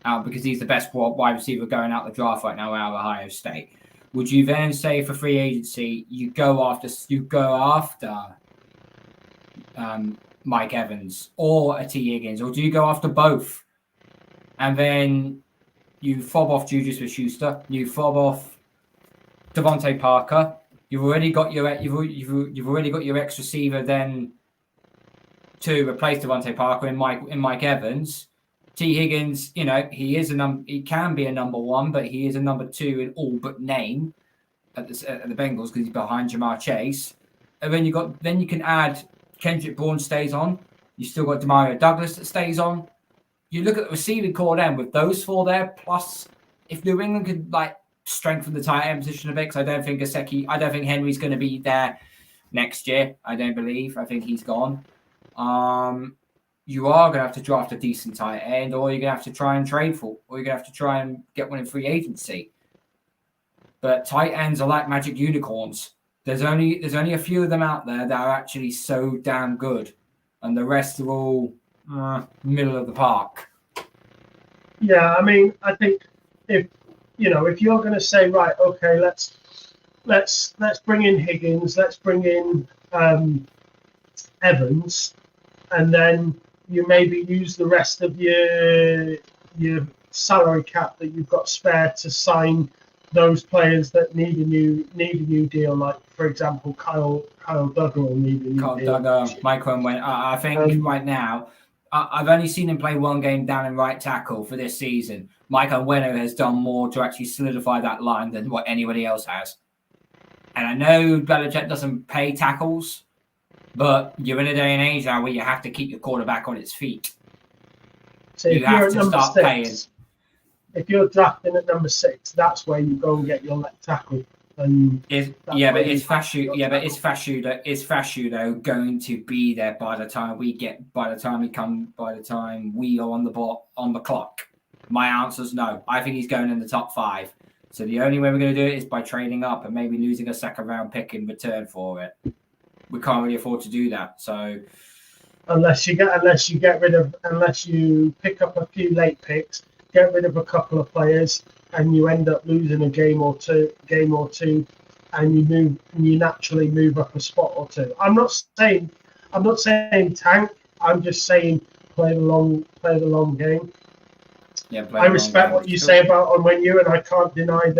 out because he's the best wide receiver going out the draft right now out of Ohio State, would you then say for free agency you go after Mike Evans or a T. Higgins, or do you go after both and then you fob off Juju Smith-Schuster, you fob off Devontae Parker? You've already got your ex receiver then to replace Devontae Parker in Mike Evans. T. Higgins, you know, he can be a number 1, but he is a number 2 in all but name at the Bengals because he's behind Jamar Chase. And then you can add Kendrick Bourne stays on. You still got Demario Douglas that stays on. You look at the receiving core then with those 4 there, plus if New England could strengthen the tight end position a bit, because I don't think Henry's going to be there next year. I don't believe. I think he's gone. you are going to have to draft a decent tight end, or you're going to have to try and trade for, or you're going to have to try and get one in free agency. But tight ends are like magic unicorns. There's only a few of them out there that are actually so damn good, and the rest are all middle of the park. Yeah, I mean, I think if you're going to say, right, okay, let's bring in Higgins, let's bring in Evans, and then you maybe use the rest of your salary cap that you've got spare to sign those players that need a new deal, like for example Kyle Duggar will need a new Kyle deal. Duggar, Michael went. I think right now, I've only seen him play one game down in right tackle for this season. Michael Weno has done more to actually solidify that line than what anybody else has. And I know Belichick doesn't pay tackles, but you're in a day and age now where you have to keep your quarterback on its feet. So you have to start paying. If you're drafting at number 6, that's where you go and get your left tackle. And is Fashu though going to be there by the time we are on the clock? My answer is no. I think he's going in the top 5. So the only way we're going to do it is by trading up and maybe losing a second round pick in return for it. We can't really afford to do that. So unless you pick up a few late picks, get rid of a couple of players, and you end up losing a game or two, and you naturally move up a spot or two. I'm not saying tank. I'm just saying play the long game. Yeah, I respect what you say about Onwenu, and I can't deny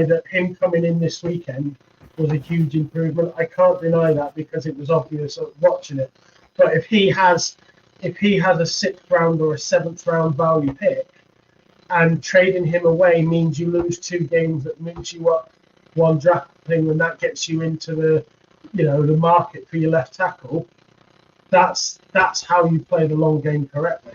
that him coming in this weekend was a huge improvement. I can't deny that because it was obvious watching it. But if he has a 6th round or a 7th round value pick, and trading him away means you lose 2 games, that moves you up 1 draft thing, and that gets you into the market for your left tackle. That's how you play the long game correctly.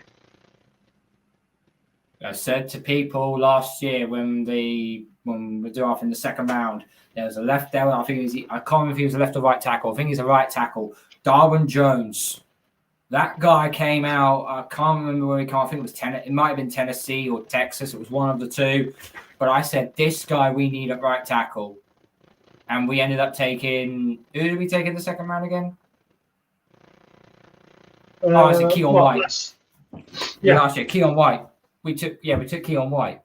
I said to people last year when we drafted in the 2nd round, there was a left there. I can't remember if he was a left or right tackle. I think he's a right tackle. Darwin Jones. That guy came out. I can't remember where he came. I think it was it might have been Tennessee or Texas. It was one of the two. But I said, this guy we need at right tackle. And we ended up taking... Who did we take in the 2nd round again? Is it Keon White? Yeah, last year. Keon White. We took Keon White.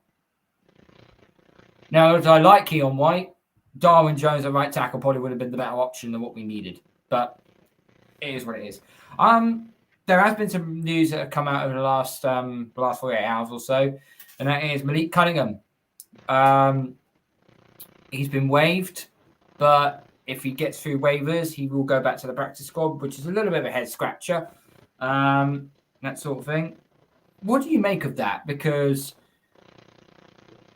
Now, if I like Keon White, Darwin Jones at right tackle probably would have been the better option than what we needed. But it is what it is. There has been some news that have come out over the last 48 hours or so, and that is Malik Cunningham. He's been waived, but if he gets through waivers, he will go back to the practice squad, which is a little bit of a head scratcher, that sort of thing. What do you make of that? Because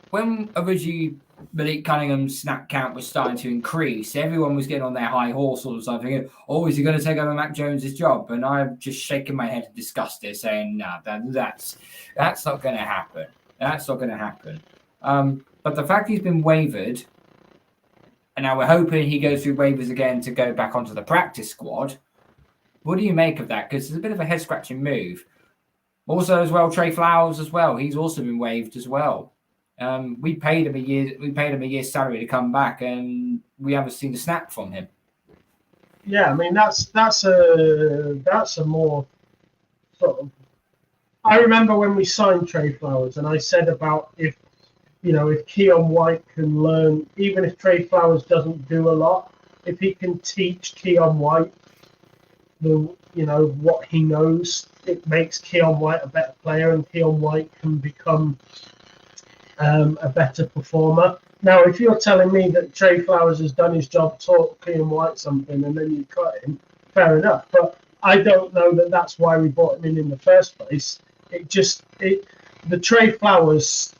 when originally Malik Cunningham's snap count was starting to increase, everyone was getting on their high horse all of a sudden thinking, oh, is he going to take over Mac Jones's job? And I'm just shaking my head in disgust there, saying, no, that's not going to happen. That's not going to happen. But the fact he's been waived, and now we're hoping he goes through waivers again to go back onto the practice squad. What do you make of that? Because it's a bit of a head-scratching move. Also, as well, Trey Flowers as well. He's also been waived as well. We paid him a year's salary to come back, and we haven't seen a snap from him. Yeah, I mean that's a more sort of. I remember when we signed Trey Flowers, and I said about if Keon White can learn, even if Trey Flowers doesn't do a lot, if he can teach Keon White what he knows, it makes Keon White a better player, and Keon White can become a better performer. Now, if you're telling me that Trey Flowers has done his job, taught Keon White something, and then you cut him, fair enough. But I don't know that that's why we brought him in the first place. The Trey Flowers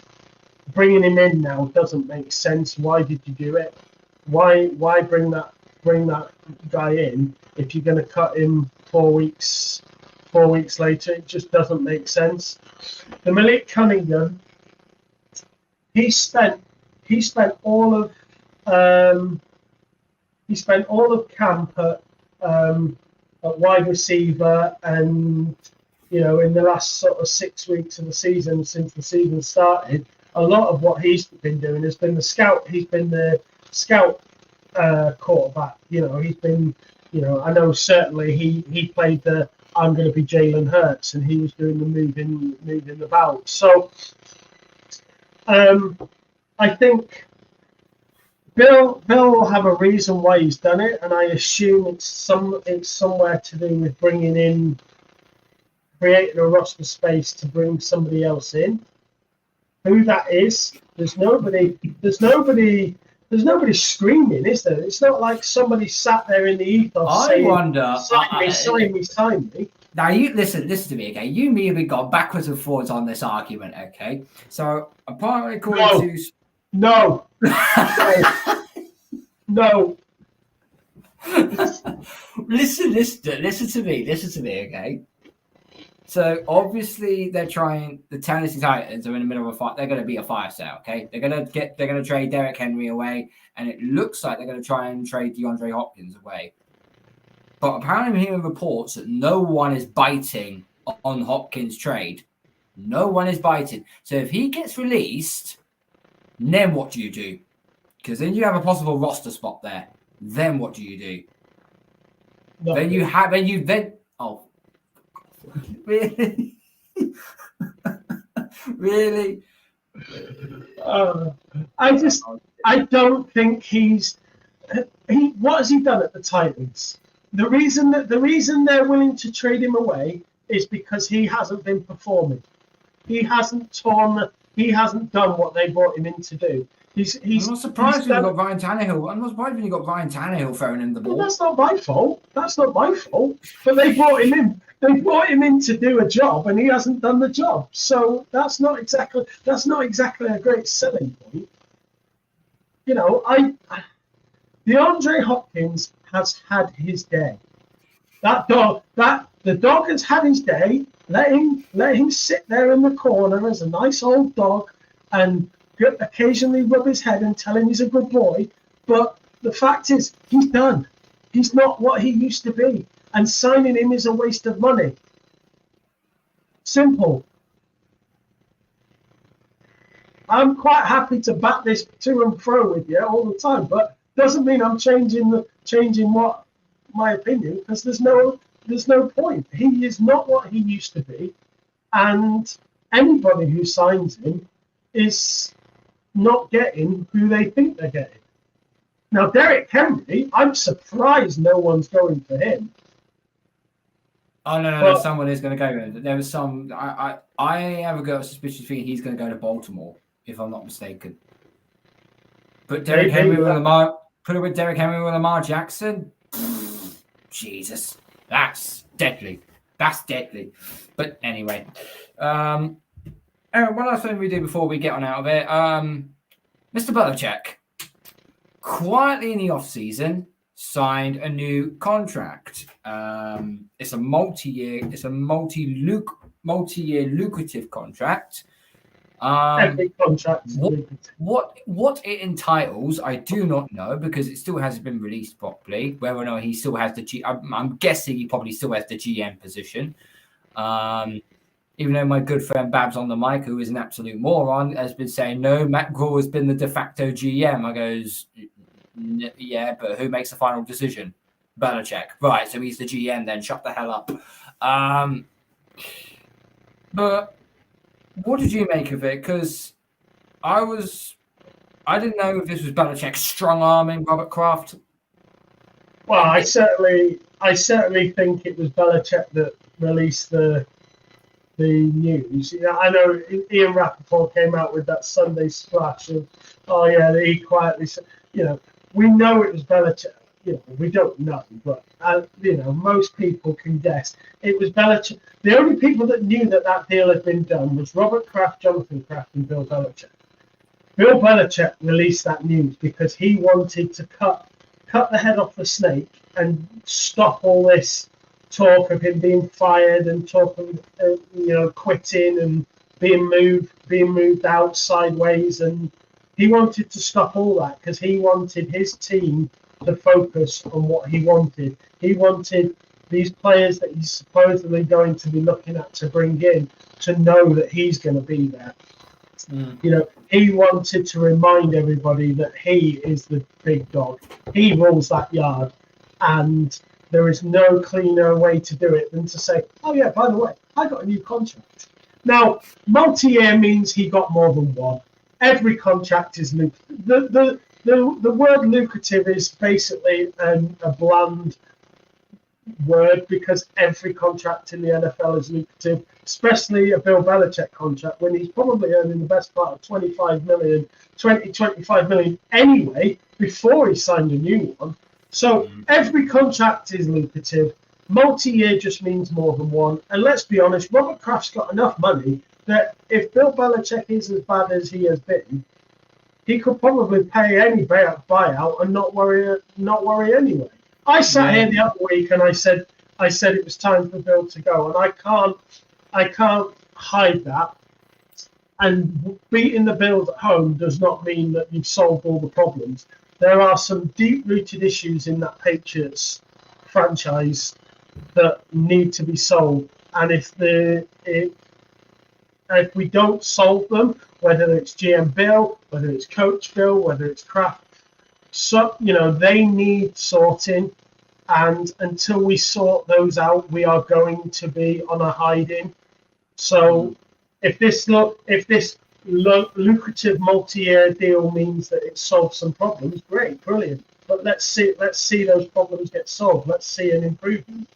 bringing him in now doesn't make sense. Why did you do it? Why bring that guy in if you're going to cut him 4 weeks later? It just doesn't make sense. The Malik Cunningham, he spent all of camp at at wide receiver, and in the last sort of 6 weeks of the season, since the season started, a lot of what he's been doing has been the scout. He's been the scout quarterback. He's been, I know certainly he played the I'm going to be Jalen Hurts, and he was doing the moving about. So I think Bill will have a reason why he's done it, and I assume it's somewhere to do with creating a roster space to bring somebody else in. Who that is, there's nobody screaming, is there? It's not like somebody sat there in the ethos saying, sign me. Now you listen to me, okay? You and me have gone backwards and forwards on this argument, okay? So apparently according to No. Listen to me, okay? So obviously the Tennessee Titans are in the middle of a fight. They're going to be a fire sale, okay? They're going to trade Derrick Henry away, and it looks like they're going to try and trade DeAndre Hopkins away. But apparently I'm hearing reports that no one is biting on Hopkins' trade. No one is biting. So if he gets released, then what do you do? Because then you have a possible roster spot there. Then what do you do? Really? Really? I don't think what has he done at the Titans? The reason they're willing to trade him away is because he hasn't been performing. He hasn't done what they brought him in to do. I'm not surprised when you got Ryan Tannehill. I'm not surprised when you got Ryan Tannehill throwing in the ball. Well, that's not my fault. But they brought him in. They brought him in to do a job, and he hasn't done the job. So that's not exactly a great selling point. DeAndre Hopkins has had his day. The dog has had his day. Let him sit there in the corner as a nice old dog and occasionally rub his head and tell him he's a good boy. But the fact is, he's done. He's not what he used to be. And signing him is a waste of money. Simple. I'm quite happy to bat this to and fro with you all the time, but doesn't mean I'm changing what my opinion, because there's no point. He is not what he used to be, and anybody who signs him is not getting who they think they're getting. Now, Derrick Henry, I'm surprised no one's going for him. Oh no! Someone is going to go. There was some. I have a good suspicious feeling he's going to go to Baltimore, if I'm not mistaken. Put Derrick Henry with Lamar. Put it with Derrick Henry with Lamar Jackson. Jesus, that's deadly. But anyway, Aaron, one last thing we do before we get on out of it. Mr. Belichick quietly in the off season signed a new contract. It's a multi-year lucrative contract. Every contract. What it entitles, I do not know, because it still hasn't been released properly. Whether or not he still has I'm guessing he probably still has the GM position. Even though my good friend Babs on the mic, who is an absolute moron, has been saying, no, Matt Gruhl has been the de facto GM. I goes, yeah, but who makes the final decision? Belichick. Right, so he's the GM then. Shut the hell up. But what did you make of it? Because I didn't know if this was Belichick strong-arming Robert Kraft. Well, I certainly think it was Belichick that released the news. I know Ian Rappaport came out with that Sunday splash of, that he quietly said, we know it was Belichick. We don't know, but most people can guess it was Belichick. The only people that knew that deal had been done was Robert Kraft, Jonathan Kraft, and Bill Belichick. Bill Belichick released that news because he wanted to cut the head off the snake and stop all this talk of him being fired and talk of quitting and being moved out sideways, and he wanted to stop all that because he wanted his team to focus on what he wanted. He wanted these players that he's supposedly going to be looking at to bring in to know that he's going to be there. You know, he wanted to remind everybody that he is the big dog. He rules that yard, and there is no cleaner way to do it than to say, "Oh yeah, by the way, I got a new contract." Now, multi-year means he got more than one. Every contract is lucrative. The word lucrative is basically a bland word because every contract in the NFL is lucrative, especially a Bill Belichick contract when he's probably earning the best part of 25 million anyway before he signed a new one. So every contract is lucrative. Multi-year just means more than one. And let's be honest, Robert Kraft's got enough money that if Bill Belichick is as bad as he has been, he could probably pay any buyout and not worry anyway. I sat here the other week and I said it was time for Bill to go, and I can't hide that. And beating the Bills at home does not mean that you've solved all the problems. There are some deep-rooted issues in that Patriots franchise that need to be solved, and if we don't solve them, whether it's GM Bill, whether it's Coach Bill, whether it's Kraft, so they need sorting, and until we sort those out, we are going to be on a hiding. So if this lucrative multi-year deal means that it solves some problems, great, brilliant. But let's see those problems get solved. Let's see an improvement.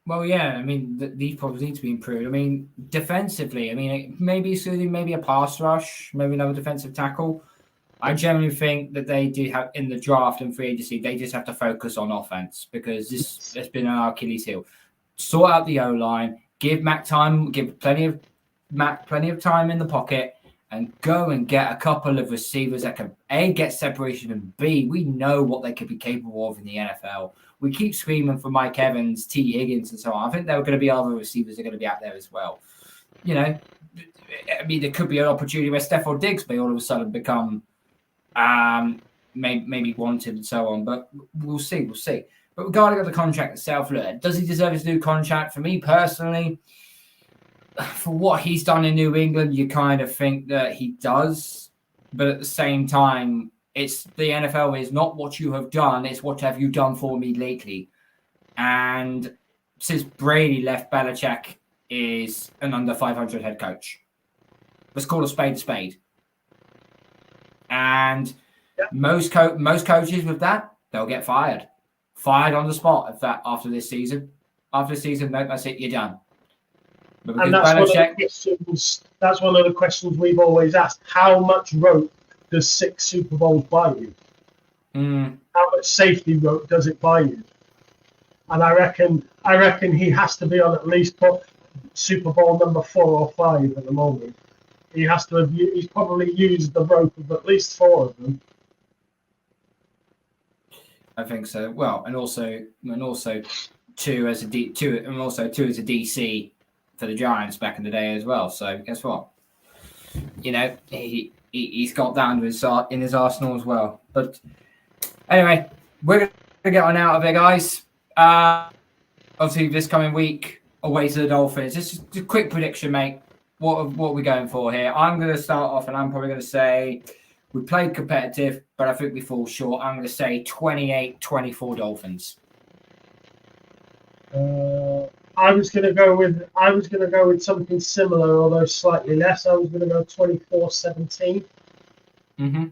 Well, yeah, I mean, these problems need to be improved. I mean, defensively, I mean, maybe a pass rush, maybe another defensive tackle. I generally think that they do have in the draft and free agency, they just have to focus on offense because this has been our Achilles heel. Sort out the O-line, give Mac time, give plenty of time in the pocket, and go and get a couple of receivers that can A, get separation, and B, we know what they could be capable of in the NFL. We keep screaming for Mike Evans, T. Higgins, and so on. I think there are going to be other receivers that are going to be out there as well. You know, I mean, there could be an opportunity where Stephon Diggs may all of a sudden become maybe wanted and so on, but we'll see. But regarding the contract itself, look, does he deserve his new contract? For me personally, for what he's done in New England, you kind of think that he does, but at the same time, it's the NFL is not what you have done, it's what have you done for me lately. And since Brady left, Belichick is an under 500 head coach. Let's call a spade. And most coaches with that, they'll get fired on the spot. If that after this season, no, that's it, you're done. But and that's one of the questions we've always asked: how much rope does 6 Super Bowls buy you? How much safety rope does it buy you? And I reckon he has to be on at least Super Bowl number 4 or 5 at the moment. He has to have. He's probably used the rope of at least 4 of them. I think so. Well, and also 2 as a DC for the Giants back in the day as well. So guess what? You know, he's got that in his arsenal as well. But anyway, we're going to get on out of it, guys. Obviously, this coming week, away to the Dolphins. Just a quick prediction, mate. What are we going for here? I'm going to start off, and I'm probably going to say we played competitive, but I think we fall short. I'm going to say 28-24 Dolphins. I was going to go with something similar, although slightly less. I was going to go 24-17. Mm-hmm.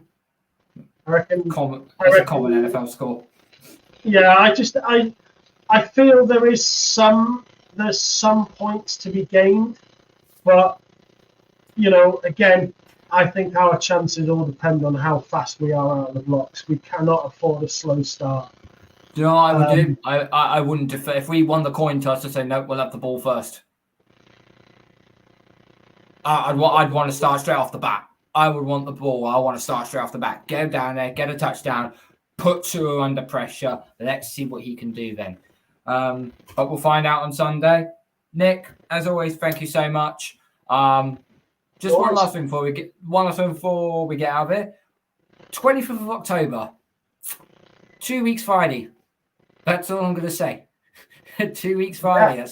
I reckon. A common NFL score. Yeah, I feel there's some points to be gained, but again, I think our chances all depend on how fast we are out of the blocks. We cannot afford a slow start. Do you know what I would do? I wouldn't defer. If we won the coin toss, I'd say, no, we'll have the ball first. I'd want to start straight off the bat. I would want the ball. I want to start straight off the bat. Get him down there, get a touchdown, put Tua under pressure. Let's see what he can do then. But we'll find out on Sunday. Nick, as always, thank you so much. Just one last thing before we get out of it. 25th of October, 2 weeks Friday. That's all I'm going to say. 2 weeks Friday. Yeah.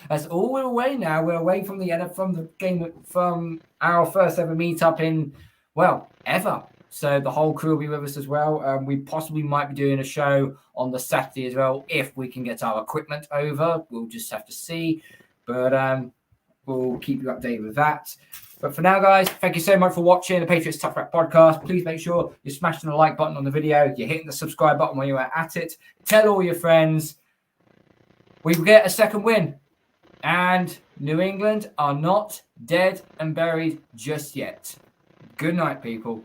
That's all we're away now. We're away from the game, from our first ever meetup in, well, ever. So the whole crew will be with us as well. We possibly might be doing a show on the Saturday as well if we can get our equipment over. We'll just have to see. But we'll keep you updated with that. But for now, guys, thank you so much for watching the Patriots Touchback podcast. Please make sure you're smashing the like button on the video. You're hitting the subscribe button when you're at it. Tell all your friends. We will get a second win. And New England are not dead and buried just yet. Good night, people.